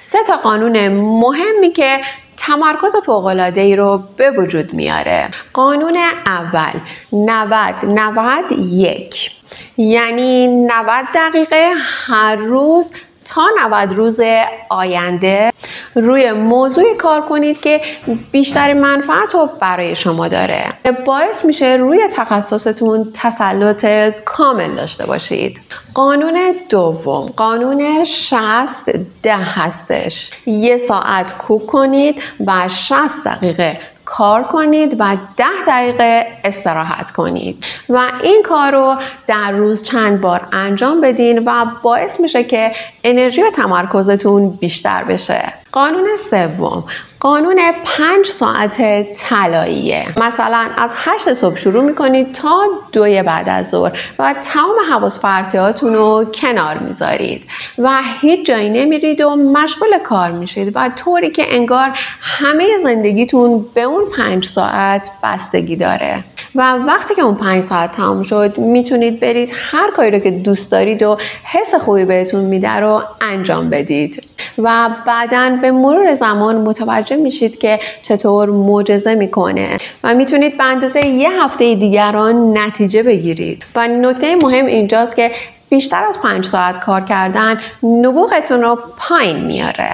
3 قانون مهمی که تمرکز فوق‌العاده‌ای رو به وجود میاره. قانون اول 90-91، یعنی 90 دقیقه هر روز تا 90 روز آینده روی موضوعی کار کنید که بیشترین منفعت رو برای شما داره. باعث میشه روی تخصصتون تسلط کامل داشته باشید. قانون دوم قانون 60-10 هستش. 1 ساعت کوک کنید و 60 دقیقه کار کنید و 10 دقیقه استراحت کنید و این کار رو در روز چند بار انجام بدین و باعث میشه که انرژی و تمرکزتون بیشتر بشه. قانون سوم قانون 5 ساعت طلاییه. مثلا از 8 صبح شروع میکنید تا 2 بعد از ظهر و تمام حواس پرتیاتون رو کنار میذارید و هیچ جایی نمیرید و مشغول کار میشید و طوری که انگار همه زندگیتون به اون 5 ساعت بستگی داره و وقتی که اون 5 ساعت تمام شد میتونید برید هر کاری رو که دوست دارید و حس خوبی بهتون میده رو انجام بدید و بعداً به مرور زمان متوجه میشید که چطور معجزه میکنه و میتونید به اندازه 1 هفته دیگران نتیجه بگیرید. و نکته مهم اینجاست که بیشتر از 5 ساعت کار کردن نبوغتون رو پایین میاره.